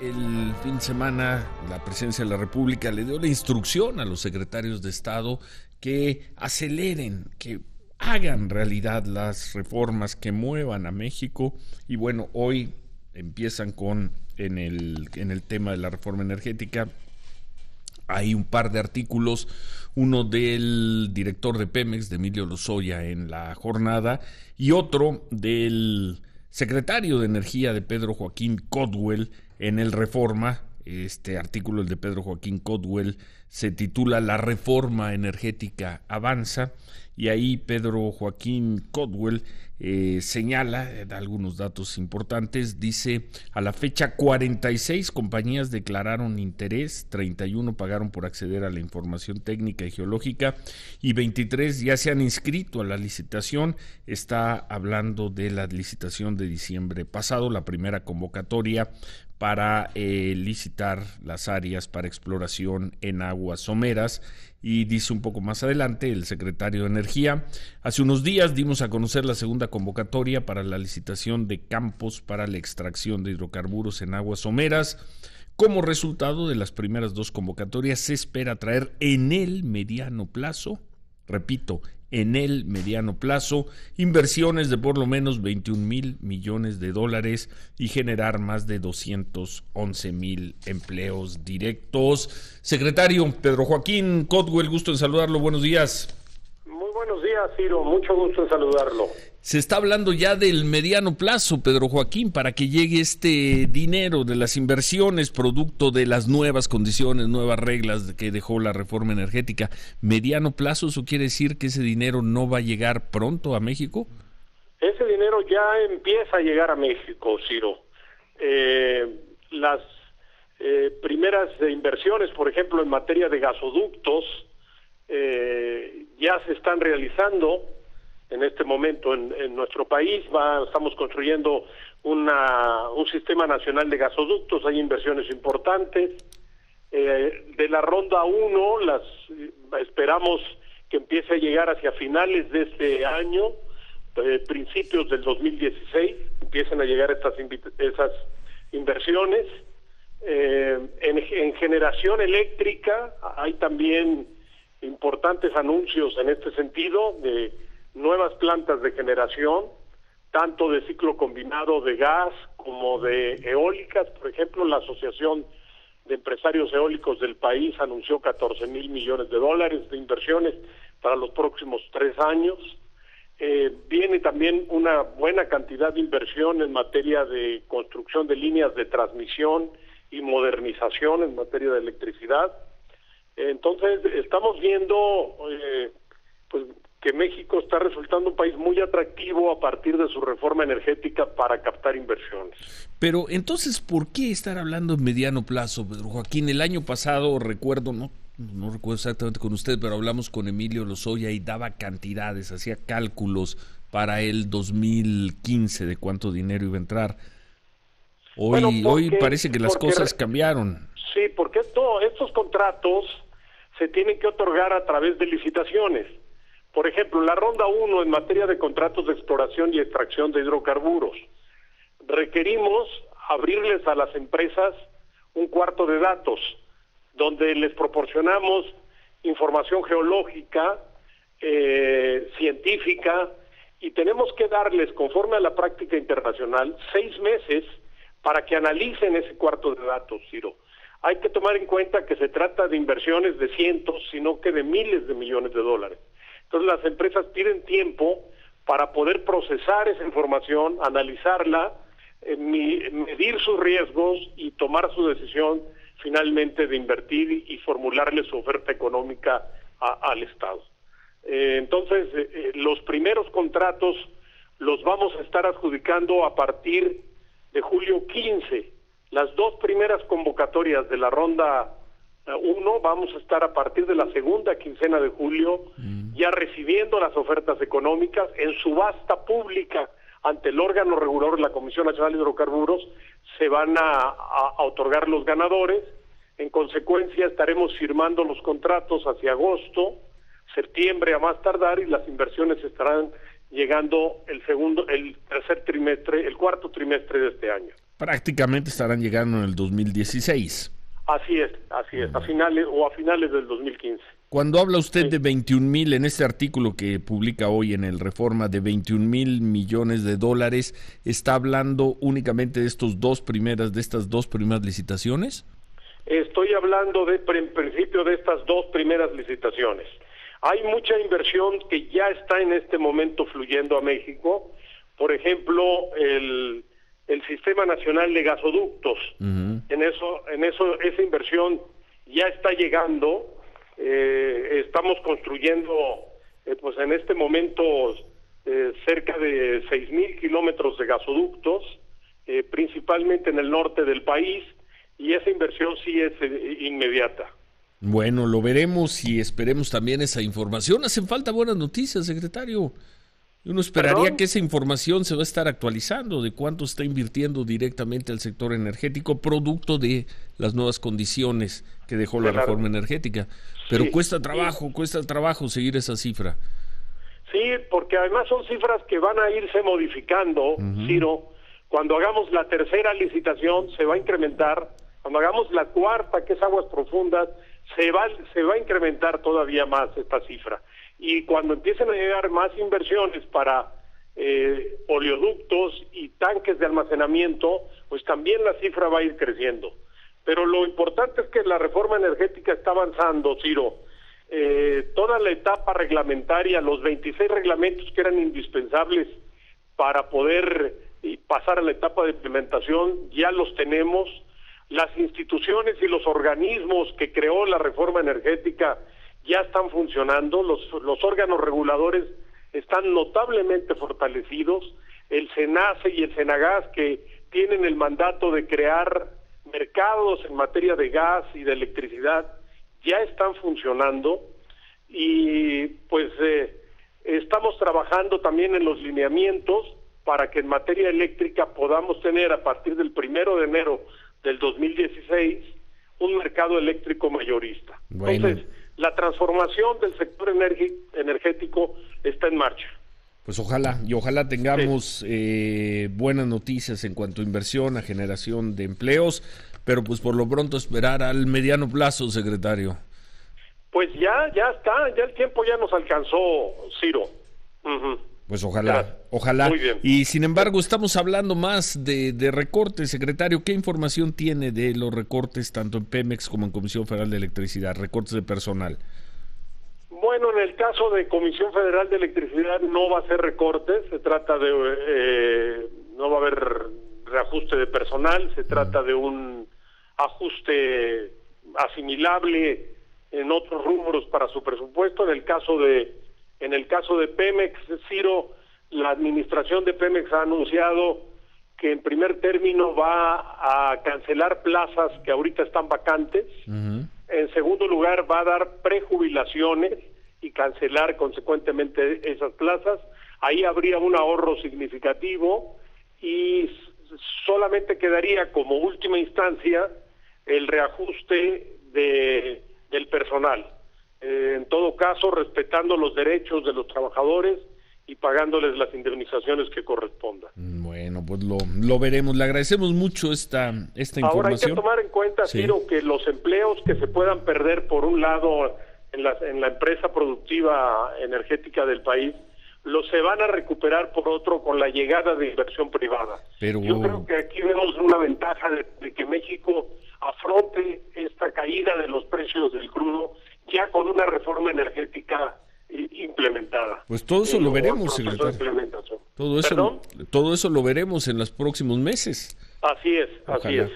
El fin de semana, la Presidencia de la República le dio la instrucción a los secretarios de Estado que aceleren, que hagan realidad las reformas que muevan a México. Y bueno, hoy empiezan en el tema de la reforma energética. Hay un par de artículos, uno del director de Pemex, de Emilio Lozoya, en La Jornada, y otro del secretario de Energía, de Pedro Joaquín Codwell, en el Reforma. Este artículo, el de Pedro Joaquín Codwell, se titula La reforma energética avanza, y ahí Pedro Joaquín Codwell señala algunos datos importantes. Dice: a la fecha 46 compañías declararon interés, 31 pagaron por acceder a la información técnica y geológica y 23 ya se han inscrito a la licitación. Está hablando de la licitación de diciembre pasado, la primera convocatoria para licitar las áreas para exploración en aguas someras. Y dice un poco más adelante el secretario de Energía: hace unos días dimos a conocer la segunda convocatoria para la licitación de campos para la extracción de hidrocarburos en aguas someras. Como resultado de las primeras dos convocatorias, se espera traer en el mediano plazo, repito, en el mediano plazo, inversiones de por lo menos 21,000 millones de dólares y generar más de 211,000 empleos directos. Secretario Pedro Joaquín Codwell, gusto en saludarlo, buenos días. Muy buenos días, Ciro, mucho gusto en saludarlo. Se está hablando ya del mediano plazo, Pedro Joaquín, para que llegue este dinero de las inversiones producto de las nuevas condiciones, nuevas reglas que dejó la reforma energética. ¿Mediano plazo? ¿Eso quiere decir que ese dinero no va a llegar pronto a México? Ese dinero ya empieza a llegar a México, Ciro. Las primeras inversiones, por ejemplo, en materia de gasoductos, ya se están realizando en este momento en nuestro país. Estamos construyendo un sistema nacional de gasoductos, hay inversiones importantes. De la ronda 1, esperamos que empiece a llegar hacia finales de este año, principios del 2016, empiecen a llegar esas inversiones. En generación eléctrica hay también importantes anuncios en este sentido, de nuevas plantas de generación, tanto de ciclo combinado de gas como de eólicas. Por ejemplo, la Asociación de Empresarios Eólicos del país anunció 14,000 millones de dólares de inversiones para los próximos 3 años. Viene también una buena cantidad de inversión en materia de construcción de líneas de transmisión y modernización en materia de electricidad. Entonces, estamos viendo pues que México está resultando un país muy atractivo a partir de su reforma energética para captar inversiones. Pero entonces, ¿por qué estar hablando en mediano plazo, Pedro Joaquín? El año pasado, recuerdo, no recuerdo exactamente con usted, pero hablamos con Emilio Lozoya y daba cantidades, hacía cálculos para el 2015 de cuánto dinero iba a entrar. Hoy parece que las cosas cambiaron. Sí, porque estos contratos se tienen que otorgar a través de licitaciones. Por ejemplo, la ronda 1 en materia de contratos de exploración y extracción de hidrocarburos. Requerimos abrirles a las empresas un cuarto de datos, donde les proporcionamos información geológica, científica, y tenemos que darles, conforme a la práctica internacional, 6 meses para que analicen ese cuarto de datos, Ciro. Hay que tomar en cuenta que se trata de inversiones de cientos, sino que de miles de millones de dólares. Entonces las empresas piden tiempo para poder procesar esa información, analizarla, medir sus riesgos y tomar su decisión finalmente de invertir y formularle su oferta económica al Estado. Entonces, los primeros contratos los vamos a estar adjudicando a partir de julio 15. Las 2 primeras convocatorias de la ronda 1 vamos a estar a partir de la segunda quincena de julio ya recibiendo las ofertas económicas en subasta pública ante el órgano regulador, la Comisión Nacional de Hidrocarburos. Se van a otorgar los ganadores. En consecuencia, estaremos firmando los contratos hacia agosto, septiembre a más tardar, y las inversiones estarán llegando el cuarto trimestre de este año. Prácticamente estarán llegando en el 2016. Así es, a finales del 2015. Cuando habla usted de 21,000 en este artículo que publica hoy en el Reforma, de 21,000 millones de dólares, ¿está hablando únicamente de estas dos primeras licitaciones? Estoy hablando en principio de estas dos primeras licitaciones. Hay mucha inversión que ya está en este momento fluyendo a México. Por ejemplo, el Sistema Nacional de Gasoductos. Esa inversión ya está llegando. Estamos construyendo, pues en este momento, cerca de 6,000 kilómetros de gasoductos, principalmente en el norte del país, y esa inversión sí es inmediata. Bueno, lo veremos y esperemos también esa información. Hacen falta buenas noticias, secretario. Uno esperaría que esa información se va a estar actualizando de cuánto está invirtiendo directamente al sector energético, producto de las nuevas condiciones que dejó la reforma energética. Pero cuesta trabajo seguir esa cifra. Sí, porque además son cifras que van a irse modificando, Ciro. Cuando hagamos la tercera licitación se va a incrementar. Cuando hagamos la cuarta, que es aguas profundas, se va a incrementar todavía más esta cifra. Y cuando empiecen a llegar más inversiones para oleoductos y tanques de almacenamiento, pues también la cifra va a ir creciendo. Pero lo importante es que la reforma energética está avanzando, Ciro. Toda la etapa reglamentaria, los 26 reglamentos que eran indispensables para poder pasar a la etapa de implementación, ya los tenemos. Las instituciones y los organismos que creó la reforma energética ya están funcionando, los órganos reguladores están notablemente fortalecidos, el SENACE y el SENAGAS, que tienen el mandato de crear mercados en materia de gas y de electricidad, ya están funcionando, y pues estamos trabajando también en los lineamientos para que en materia eléctrica podamos tener a partir del 1 de enero del 2016 un mercado eléctrico mayorista. Bueno. Entonces, la transformación del sector energético está en marcha. Pues ojalá tengamos buenas noticias en cuanto a inversión, a generación de empleos, pero pues por lo pronto esperar al mediano plazo, secretario. Pues ya está, ya el tiempo ya nos alcanzó, Ciro. Pues ojalá. Muy bien. Y sin embargo estamos hablando más de recortes, secretario. ¿Qué información tiene de los recortes tanto en Pemex como en Comisión Federal de Electricidad, recortes de personal? Bueno, en el caso de Comisión Federal de Electricidad no va a ser recortes, se trata de, no va a haber reajuste de personal, se trata de un ajuste asimilable en otros rubros para su presupuesto. En el caso de Pemex, Ciro, la administración de Pemex ha anunciado que en primer término va a cancelar plazas que ahorita están vacantes. En segundo lugar, va a dar prejubilaciones y cancelar consecuentemente esas plazas. Ahí habría un ahorro significativo y solamente quedaría como última instancia el reajuste del personal. En todo caso, respetando los derechos de los trabajadores y pagándoles las indemnizaciones que correspondan. Bueno, pues lo veremos. Le agradecemos mucho esta información. Ahora hay que tomar en cuenta, Ciro, que los empleos que se puedan perder por un lado en la empresa productiva energética del país, se van a recuperar por otro con la llegada de inversión privada. Pero yo creo que aquí vemos una ventaja de que México afronte esta caída de los precios del crudo ya con una reforma energética implementada. Pues todo eso lo veremos, secretario. Todo eso lo veremos en los próximos meses. Así es.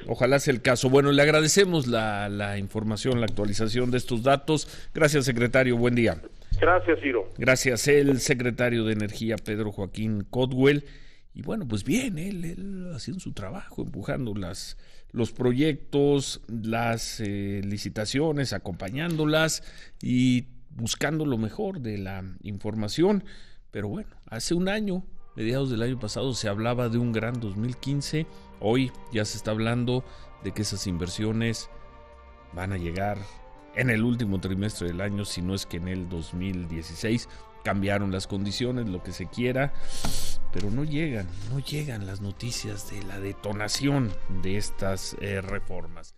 Ojalá sea el caso. Bueno, le agradecemos la información, la actualización de estos datos. Gracias, secretario. Buen día. Gracias, Ciro. Gracias, el secretario de Energía, Pedro Joaquín Codwell. Y bueno, pues bien, él haciendo su trabajo, empujando los proyectos, las licitaciones, acompañándolas y buscando lo mejor de la información. Pero bueno, hace un año, mediados del año pasado, se hablaba de un gran 2015. Hoy ya se está hablando de que esas inversiones van a llegar en el último trimestre del año, si no es que en el 2016. cambiaron las condiciones, lo que se quiera, pero no llegan las noticias de la detonación de estas reformas.